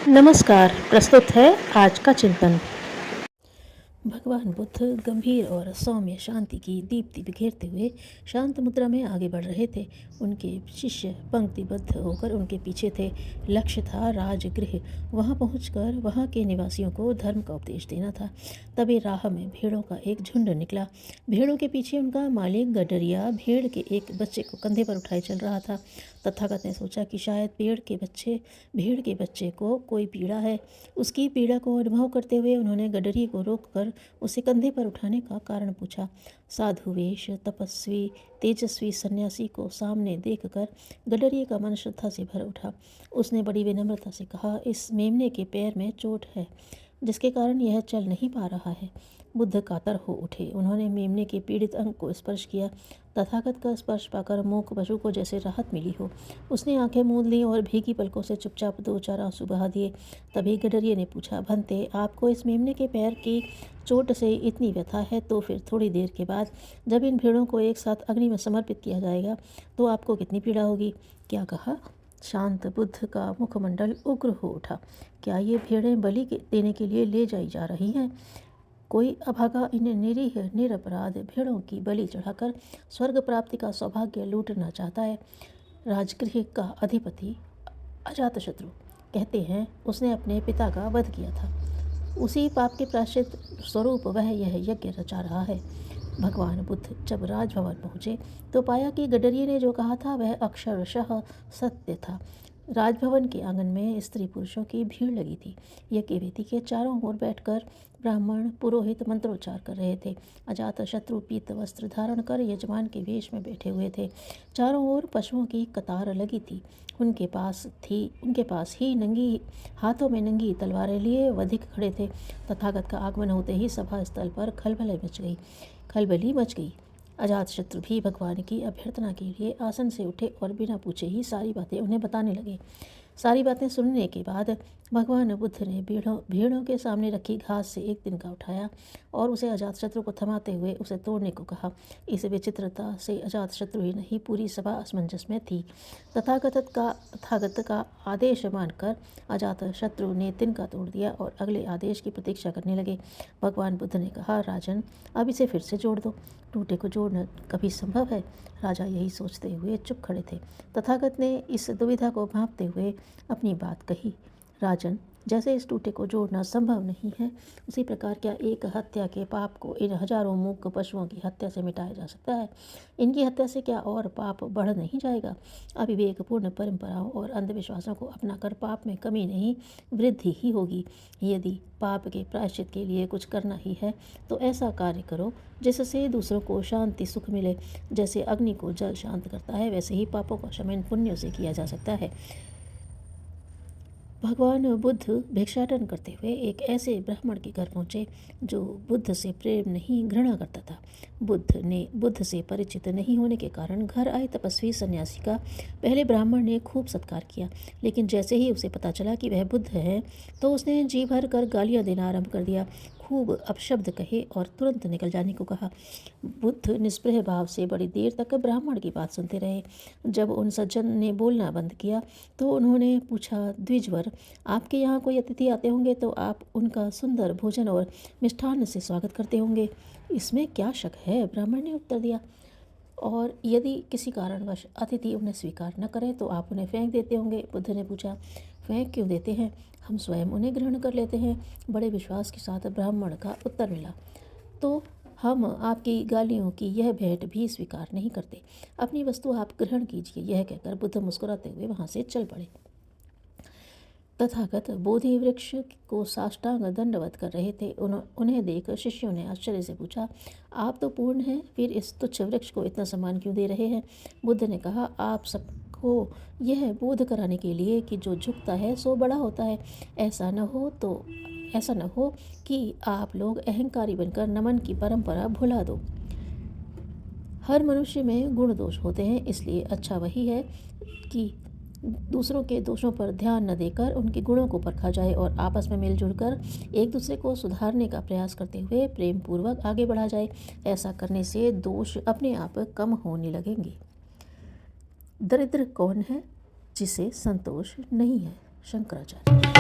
नमस्कार। प्रस्तुत है आज का चिंतन। भगवान बुद्ध गंभीर और सौम्य शांति की दीप्ति बिखेरते हुए शांत मुद्रा में आगे बढ़ रहे थे। उनके शिष्य पंक्तिबद्ध होकर उनके पीछे थे। लक्ष्य था राजगृह। वहां पहुंचकर वहां के निवासियों को धर्म का उपदेश देना था। तभी राह में भेड़ों का एक झुंड निकला। भेड़ों के पीछे उनका मालिक गडरिया भेड़ के एक बच्चे को कंधे पर उठाए चल रहा था। तथागत ने सोचा कि शायद भेड़ के बच्चे को कोई पीड़ा है। उसकी पीड़ा को अनुभव करते हुए उन्होंने गडरी को रोककर उसे कंधे पर उठाने का कारण पूछा। साधु वेश तपस्वी तेजस्वी सन्यासी को सामने देखकर गडरिये का मन श्रद्धा से भर उठा। उसने बड़ी विनम्रता से कहा, इस मेमने के पैर में चोट है जिसके कारण यह चल नहीं पा रहा है। बुद्ध कातर हो उठे। उन्होंने मेमने के पीड़ित अंग को स्पर्श किया। तथागत का स्पर्श पाकर मूक पशु को जैसे राहत मिली हो। उसने आंखें मूंद लीं और भीगी पलकों से चुपचाप दो चार आंसू बहा दिए। तभी गडरिये ने पूछा, भंते, आपको इस मेमने के पैर की चोट से इतनी व्यथा है तो फिर थोड़ी देर के बाद जब इन भेड़ों को एक साथ अग्नि में समर्पित किया जाएगा तो आपको कितनी पीड़ा होगी? क्या कहा? शांत बुद्ध का मुखमंडल उग्र हो उठा। क्या ये भेड़ें बलि देने के लिए ले जाई जा रही हैं? कोई अभागा इन निरीह निरपराध भेड़ों की बलि चढ़ाकर स्वर्ग प्राप्ति का सौभाग्य लूटना चाहता है। राजगृह का अधिपति अजातशत्रु कहते हैं उसने अपने पिता का वध किया था। उसी पाप के प्रायश्चित स्वरूप वह यह यज्ञ रचा रहा है। भगवान बुद्ध जब राजभवन पहुँचे तो पाया कि गडरिये ने जो कहा था वह अक्षरशः सत्य था। राजभवन के आंगन में स्त्री पुरुषों की भीड़ लगी थी। यज्ञ वेदी के चारों ओर बैठकर ब्राह्मण पुरोहित मंत्रोच्चार कर रहे थे। अजातशत्रु पीत वस्त्र धारण कर यजमान के वेश में बैठे हुए थे। चारों ओर पशुओं की कतार लगी थी। उनके पास ही नंगी हाथों में नंगी तलवारें लिए वधिक खड़े थे। तथागत का आगमन होते ही सभा स्थल पर खलबली मच गई। अजातशत्रु भी भगवान की अभ्यर्थना के लिए आसन से उठे और बिना पूछे ही सारी बातें उन्हें बताने लगे। सारी बातें सुनने के बाद भगवान बुद्ध ने भेड़ों के सामने रखी घास से एक तिनका उठाया और उसे अजातशत्रु को थमाते हुए उसे तोड़ने को कहा। इस विचित्रता से अजातशत्रु ही नहीं, पूरी सभा असमंजस में थी। तथागत का आदेश मानकर अजातशत्रु ने तिनका तोड़ दिया और अगले आदेश की प्रतीक्षा करने लगे। भगवान बुद्ध ने कहा, राजन, अब इसे फिर से जोड़ दो। टूटे को जोड़ना कभी संभव है? राजा यही सोचते हुए चुप खड़े थे। तथागत ने इस दुविधा को भांपते हुए अपनी बात कही, राजन, जैसे इस टूटे को जोड़ना संभव नहीं है उसी प्रकार क्या एक हत्या के पाप को इन हजारों मूक पशुओं की हत्या से मिटाया जा सकता है? इनकी हत्या से क्या और पाप बढ़ नहीं जाएगा? अविवेकपूर्ण परंपराओं और अंधविश्वासों को अपनाकर पाप में कमी नहीं वृद्धि ही होगी। यदि पाप के प्रायश्चित के लिए कुछ करना ही है तो ऐसा कार्य करो जिससे दूसरों को शांति सुख मिले। जैसे अग्नि को जल शांत करता है वैसे ही पापों का शमन पुण्यों से किया जा सकता है। भगवान बुद्ध भिक्षाटन करते हुए एक ऐसे ब्राह्मण के घर पहुँचे जो बुद्ध से प्रेम नहीं घृणा करता था। बुद्ध से परिचित नहीं होने के कारण घर आए तपस्वी सन्यासी का पहले ब्राह्मण ने खूब सत्कार किया, लेकिन जैसे ही उसे पता चला कि वह बुद्ध है तो उसने जी भर कर गालियाँ देना आरंभ कर दिया। खूब अपशब्द कहे और तुरंत निकल जाने को कहा। बुद्ध निष्प्रह भाव से बड़ी देर तक ब्राह्मण की बात सुनते रहे। जब उन सज्जन ने बोलना बंद किया तो उन्होंने पूछा, द्विजवर, आपके यहाँ कोई अतिथि आते होंगे तो आप उनका सुंदर भोजन और मिष्ठान्न से स्वागत करते होंगे, इसमें क्या शक है? ब्राह्मण ने उत्तर दिया। और यदि किसी कारणवश अतिथि उन्हें स्वीकार न करें तो आप उन्हें फेंक देते होंगे। बुद्ध ने पूछा, फेंक क्यों देते हैं? हम स्वयं उन्हें ग्रहण कर लेते हैं। बड़े विश्वास के साथ ब्राह्मण का उत्तर मिला। तो हम आपकी गालियों की यह भेंट भी स्वीकार नहीं करते। अपनी वस्तु आप ग्रहण कीजिए। यह कहकर बुद्ध मुस्कुराते हुए वहाँ से चल पड़े। तथागत बोधि वृक्ष को साष्टांग दंडवत कर रहे थे। उन्हें देख शिष्यों ने आश्चर्य से पूछा, आप तो पूर्ण हैं, फिर इस तुच्छ वृक्ष को इतना सम्मान क्यों दे रहे हैं? बुद्ध ने कहा, आप सबको यह बोध कराने के लिए कि जो झुकता है सो बड़ा होता है। ऐसा न हो कि आप लोग अहंकारी बनकर नमन की परंपरा भुला दो। हर मनुष्य में गुण दोष होते हैं, इसलिए अच्छा वही है कि दूसरों के दोषों पर ध्यान न देकर उनके गुणों को परखा जाए और आपस में मिलजुल कर एक दूसरे को सुधारने का प्रयास करते हुए प्रेम पूर्वक आगे बढ़ा जाए। ऐसा करने से दोष अपने आप कम होने लगेंगे। दरिद्र कौन है जिसे संतोष नहीं है? शंकराचार्य।